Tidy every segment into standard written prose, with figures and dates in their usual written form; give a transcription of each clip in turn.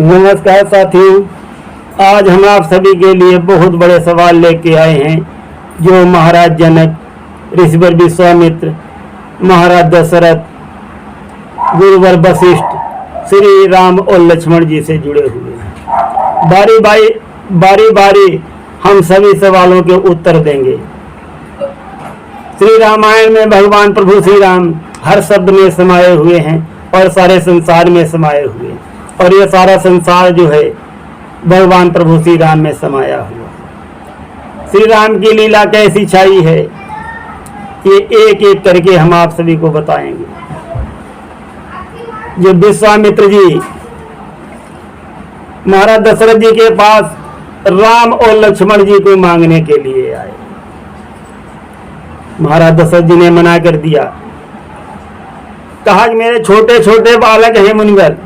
नमस्कार साथियों, आज हम आप सभी के लिए बहुत बड़े सवाल लेके आए हैं जो महाराज जनक, ऋषिवर विश्वामित्र, महाराज दशरथ, गुरुवर वशिष्ठ, श्री राम और लक्ष्मण जी से जुड़े हुए हैं। बारी बारी हम सभी सवालों के उत्तर देंगे। श्री रामायण में भगवान प्रभु श्री राम हर शब्द में समाये हुए हैं और सारे संसार में समाये हुए हैं, और ये सारा संसार जो है भगवान प्रभु श्री राम में समाया हुआ। श्री राम की लीला कैसी छाई है ये एक एक करके हम आप सभी को बताएंगे। जो विश्वामित्र जी महाराज दशरथ जी के पास राम और लक्ष्मण जी को मांगने के लिए आए। महाराज दशरथ जी ने मना कर दिया, कहा कि मेरे छोटे छोटे बालक हैं मुनिवर,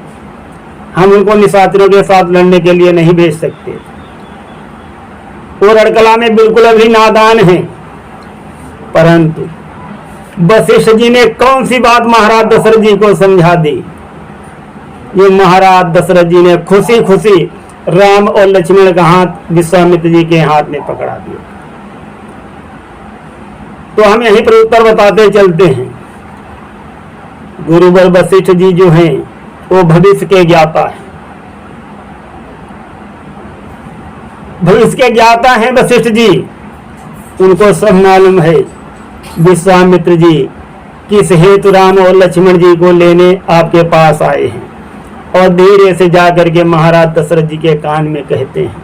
हम उनको निशाचरों के साथ लड़ने के लिए नहीं भेज सकते। वो रणकला में बिल्कुल अभी नादान हैं। परंतु वशिष्ठ जी ने कौन सी बात महाराज दशरथ जी को समझा दी। ये महाराज दशरथ जी ने खुशी खुशी राम और लक्ष्मण का हाथ विश्वामित्र जी के हाथ में पकड़ा दिया। तो हम यहीं पर उत्तर बताते चलते हैं। गुरुवर वशिष्ठ जी जो हैं वो भविष्य के ज्ञाता है। भविष्य के ज्ञाता हैं वशिष्ठ जी। उनको सब मालूम है विश्वामित्र जी किस हेतु राम और लक्ष्मण जी को लेने आपके पास आए हैं, और धीरे से जाकर के महाराज दशरथ जी के कान में कहते हैं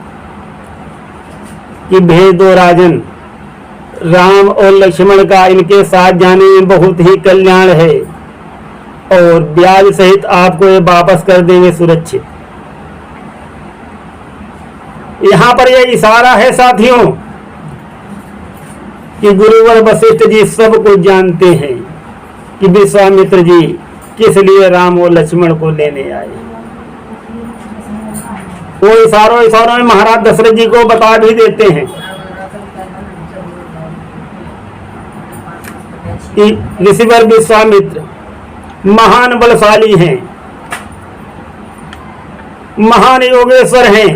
कि भेज दो राजन, राम और लक्ष्मण का इनके साथ जाने में बहुत ही कल्याण है, और ब्याज सहित आपको ये वापस कर देंगे सुरक्षित। यहां पर ये इशारा है साथियों कि गुरुवर वशिष्ठ जी सब कुछ जानते हैं कि विश्वामित्र जी किस लिए राम और लक्ष्मण को लेने आए। वो इशारों में महाराज दशरथ जी को बता भी देते हैं कि ऋषिवर विश्वामित्र महान बलशाली हैं, महान योगेश्वर हैं।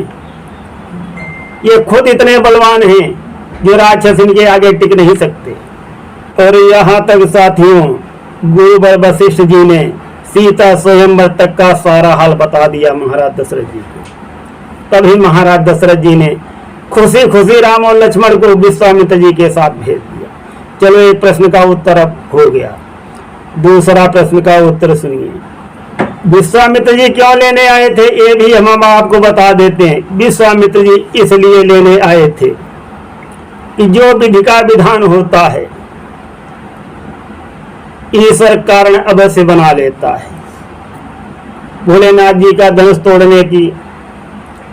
ये खुद इतने बलवान हैं जो राक्षस इनके आगे टिक नहीं सकते। और यहाँ तक साथियों गुरुवर वशिष्ठ जी ने सीता स्वयंवर तक का सारा हाल बता दिया महाराज दशरथ जी को। तभी महाराज दशरथ जी ने खुशी खुशी राम और लक्ष्मण को विश्वामित्र जी के साथ भेज दिया। चलो एक प्रश्न का उत्तर अब हो गया। दूसरा प्रश्न का उत्तर सुनिए। विश्वामित्र जी क्यों लेने आए थे ये भी हम आपको बता देते हैं। विश्वामित्र जी इसलिए लेने आए थे कि जो विधि का विधान होता है ईश्वर कारण अवश्य बना लेता है। भोलेनाथ जी का धनुष तोड़ने की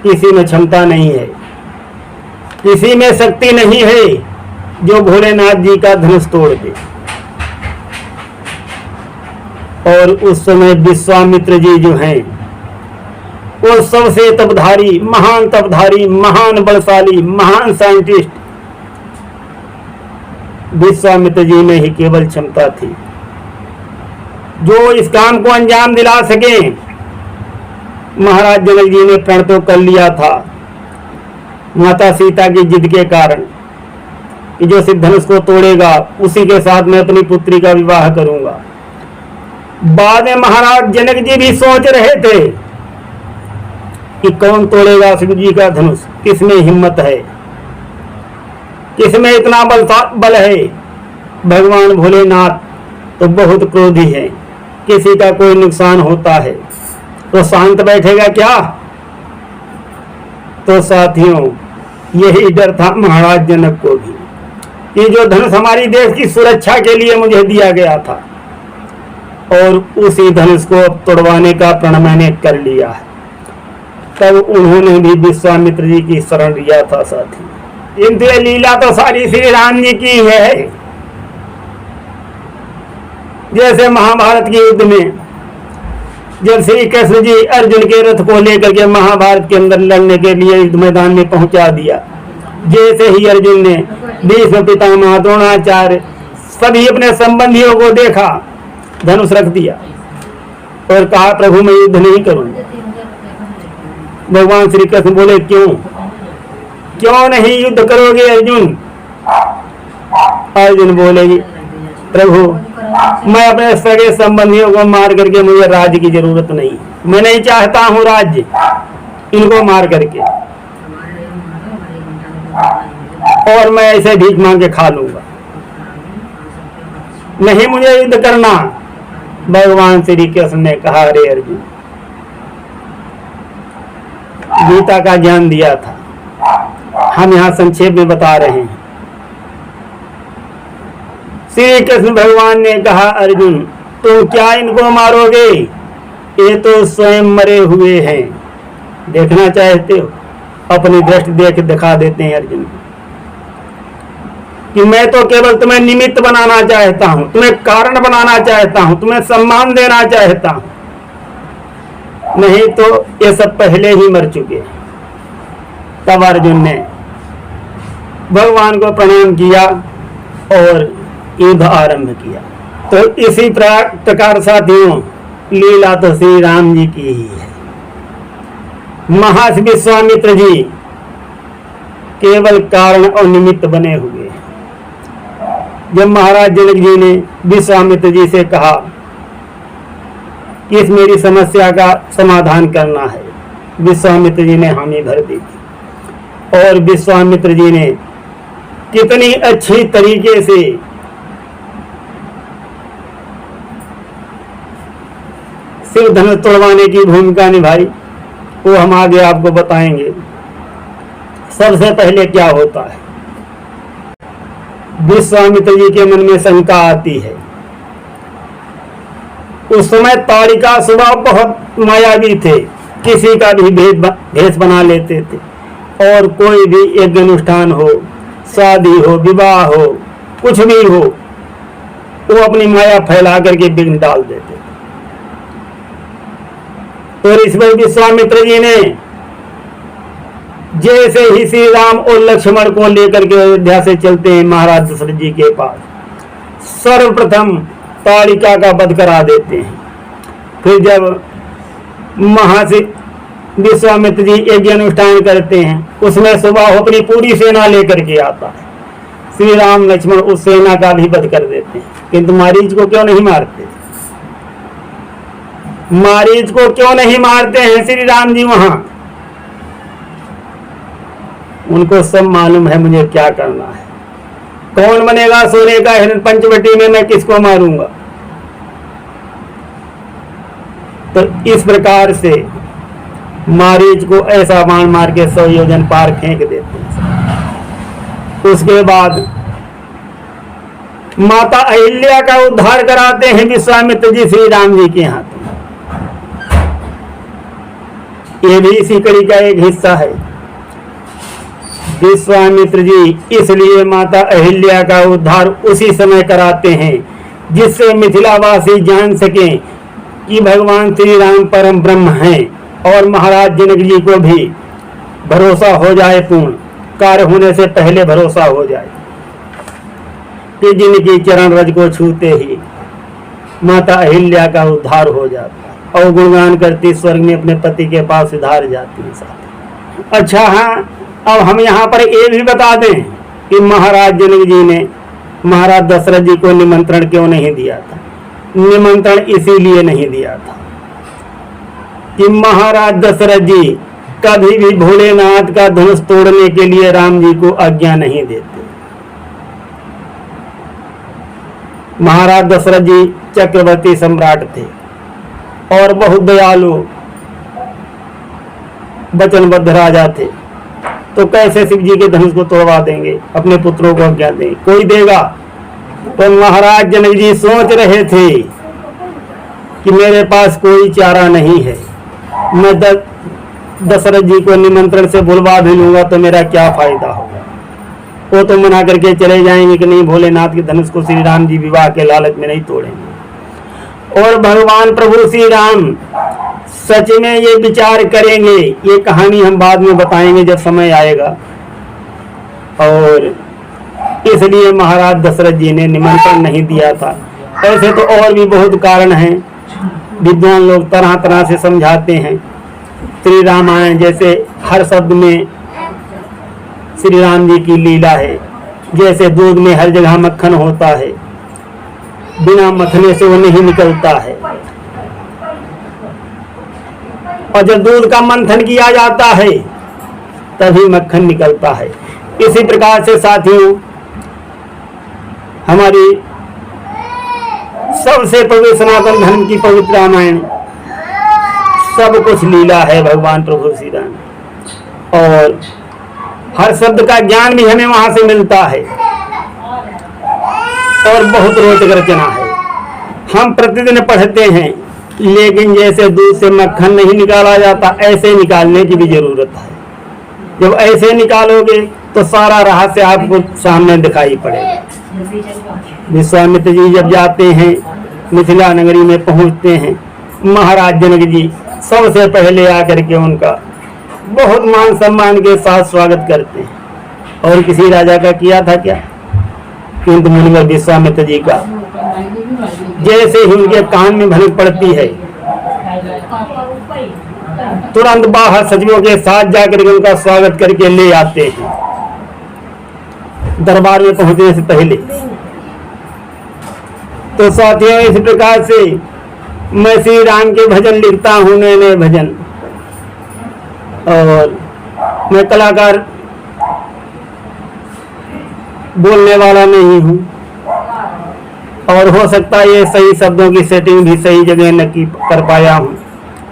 किसी में क्षमता नहीं है, किसी में शक्ति नहीं है जो भोलेनाथ जी का धनुष तोड़ दे। और उस समय विश्वामित्र जी जो हैं वो सबसे तपधारी, महान बलशाली, महान साइंटिस्ट विश्वामित्र जी में ही केवल क्षमता थी जो इस काम को अंजाम दिला सके। महाराज जनक जी ने प्रण तो कर लिया था माता सीता की जिद के कारण कि जो सिद्ध धनुष को तोड़ेगा उसी के साथ मैं अपनी पुत्री का विवाह करूंगा। बाद में महाराज जनक जी भी सोच रहे थे कि कौन तोड़ेगा शिव जी का धनुष, किसमें हिम्मत है, किसमें इतना बल है। भगवान भोलेनाथ तो बहुत क्रोधी है, किसी का कोई नुकसान होता है तो शांत बैठेगा क्या। तो साथियों यही डर था महाराज जनक को भी कि जो धनुष हमारी देश की सुरक्षा के लिए मुझे दिया गया था, और उसी धनुष को अब तोड़वाने का प्रण मैंने कर लिया है। तब उन्होंने भी विश्वामित्र जी की शरण लिया था साथी। किंतु ये लीला तो सारी श्री राम जी की है। जैसे महाभारत के युद्ध में जब श्री कृष्ण जी अर्जुन के रथ को लेकर के महाभारत के अंदर लड़ने के लिए युद्ध मैदान में पहुंचा दिया, जैसे ही अर्जुन ने भीष्म पितामह द्रोणाचार्य सभी अपने संबंधियों को देखा, धनुष रख दिया और कहा प्रभु मैं युद्ध नहीं करूंगा। भगवान श्री कृष्ण बोले क्यों क्यों नहीं युद्ध करोगे अर्जुन? अर्जुन बोलेगी प्रभु मैं अपने सगे संबंधियों को मार करके मुझे राज्य की जरूरत नहीं, मैं नहीं चाहता हूँ राज्य, इनको मार करके और मैं ऐसे भीख मांग के खा लूंगा, नहीं मुझे युद्ध करना। भगवान श्री कृष्ण ने कहा अरे अर्जुन, गीता का ज्ञान दिया था, हम यहाँ संक्षेप में बता रहे हैं। श्री कृष्ण भगवान ने कहा अर्जुन तुम क्या इनको मारोगे, ये तो स्वयं मरे हुए हैं, देखना चाहते हो? अपनी दृष्टि दिखा देते हैं अर्जुन कि मैं तो केवल तुम्हें निमित्त बनाना चाहता हूं, तुम्हें कारण बनाना चाहता हूं, तुम्हें सम्मान देना चाहता हूं, नहीं तो ये सब पहले ही मर चुके। तब अर्जुन ने भगवान को प्रणाम किया और युद्ध आरंभ किया। तो इसी प्रकार साथियों लीला तो श्री राम जी की ही है। महर्षि विश्वामित्र जी केवल कारण और निमित्त बने हुए। जब महाराज जनक जी ने विश्वामित्र जी से कहा कि इस मेरी समस्या का समाधान करना है, विश्वामित्र जी ने हामी भर दी थी। और विश्वामित्र जी ने कितनी अच्छी तरीके से शिव धनुष तोड़वाने की भूमिका निभाई, वो हम आगे आपको बताएंगे। सबसे पहले क्या होता है, विश्वामित्र जी के मन में शंका आती है। उस समय ताड़िका स्वभाव बहुत मायावी थे, किसी का भी भेष बना लेते थे और कोई भी यज्ञ अनुष्ठान हो, शादी हो, विवाह हो, कुछ भी हो, वो अपनी माया फैला करके विघ्न डाल देते थे। तो ऋषि विश्वामित्र जी ने जैसे ही श्री राम और लक्ष्मण को लेकर के अयोध्या से चलते हैं महाराज दशरथ जी के पास, सर्वप्रथम ताड़िका का वध करा देते हैं। फिर जब महर्षि विश्वामित्र जी यज्ञ अनुष्ठान करते हैं, उसमें सुबह अपनी पूरी सेना लेकर के आता है। श्री राम लक्ष्मण उस सेना का भी वध कर देते हैं, किंतु मारीच को क्यों नहीं मारते? मारीच को क्यों नहीं मारते हैं श्री राम जी? वहां उनको सब मालूम है मुझे क्या करना है, कौन बनेगा सोने का हिरण पंचवटी में, मैं किसको मारूंगा। तो इस प्रकार से मारीच को ऐसा बाण मार के 100 योजन पार फेंक देते हैं। उसके बाद माता अहिल्या का उद्धार कराते हैं विश्वामित्र जी श्री राम जी के हाथ में। ये भी इसी कड़ी का एक हिस्सा है। विश्वामित्र जी इसलिए माता अहिल्या का उद्धार उसी समय कराते हैं जिससे मिथिलावासी जान सकें कि भगवान श्री राम परम ब्रह्म हैं, और महाराज जनक जी को भी भरोसा हो जाए, पूर्ण कार्य होने से पहले भरोसा हो जाए कि जिनकी चरण रज को छूते ही माता अहिल्या का उद्धार हो जाता और गुणगान करती स्वर्ग में अपने पति के पास सुधार जाती है। अच्छा हाँ, अब हम यहाँ पर ये भी बता दें कि महाराज जनक जी ने महाराज दशरथ जी को निमंत्रण क्यों नहीं दिया था। निमंत्रण इसीलिए नहीं दिया था कि महाराज दशरथ जी कभी भी भोलेनाथ का धनुष तोड़ने के लिए राम जी को आज्ञा नहीं देते। महाराज दशरथ जी चक्रवर्ती सम्राट थे और बहुत दयालु वचनबद्ध राजा थे, तो कैसे शिव जी के धनुष को तोड़वा देंगे, अपने पुत्रों को आज्ञा देंगे, कोई देगा? तो महाराज जनक जी सोच रहे थे कि मेरे पास कोई चारा नहीं है, मैं दशरथ जी को निमंत्रण से बुलवा भी लूंगा तो मेरा क्या फायदा होगा। वो तो मना करके चले जाएंगे कि नहीं, भोलेनाथ के धनुष को श्री राम जी विवाह के लालच में नहीं तोड़ेंगे। और भगवान प्रभु श्री राम सच में ये विचार करेंगे, ये कहानी हम बाद में बताएंगे जब समय आएगा। और इसलिए महाराज दशरथ जी ने निमंत्रण नहीं दिया था। ऐसे तो और भी बहुत कारण हैं, विद्वान लोग तरह तरह से समझाते हैं श्री रामायण जैसे हर शब्द में श्री राम जी की लीला है। जैसे दूध में हर जगह मक्खन होता है, बिना मथने से वो नहीं निकलता है, और जब दूध का मंथन किया जाता है तभी मक्खन निकलता है। इसी प्रकार से साथियों, हमारी सबसे पवित्र सनातन धर्म की पवित्र रामायण, सब कुछ लीला है भगवान प्रभु श्री राम, और हर शब्द का ज्ञान भी हमें वहां से मिलता है, और बहुत रोचक रचना है। हम प्रतिदिन पढ़ते हैं, लेकिन जैसे दूध से मक्खन नहीं निकाला जाता, ऐसे निकालने की भी जरूरत है। जब ऐसे निकालोगे तो सारा रहस्य आपको सामने दिखाई पड़ेगा। विश्वामित्र जी जब जाते हैं, मिथिला नगरी में पहुंचते हैं, महाराज जनक जी सबसे पहले आकर के उनका बहुत मान सम्मान के साथ स्वागत करते हैं। और किसी राजा का किया था क्या? किंतु मुनिवर विश्वामित्र जी का जैसे ही उनके कान में भनक पड़ती है, तुरंत बाहर सचिवों के साथ जाकर के उनका स्वागत करके ले आते हैं दरबार में पहुंचने से पहले। तो साथियों, इस प्रकार से मैं श्री राम के भजन लिखता हूँ, नए नए भजन, और मैं कलाकार बोलने वाला नहीं हूँ, और हो सकता है ये सही शब्दों की सेटिंग भी सही जगह न की कर पाया हूँ,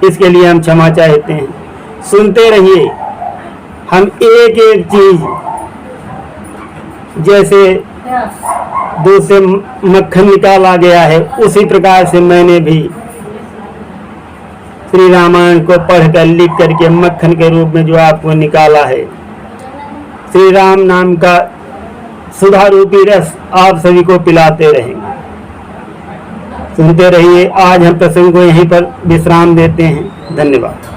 इसके लिए हम क्षमा चाहते हैं। सुनते रहिए, हम एक एक चीज, जैसे दूध से मक्खन निकाला गया है, उसी प्रकार से मैंने भी श्री रामायण को पढ़कर लिख करके मक्खन के रूप में जो आपको निकाला है, श्री राम नाम का सुधा रूपी रस आप सभी को पिलाते रहेंगे। सुनते रहिए। आज हम प्रसंग को यहीं पर विश्राम देते हैं। धन्यवाद।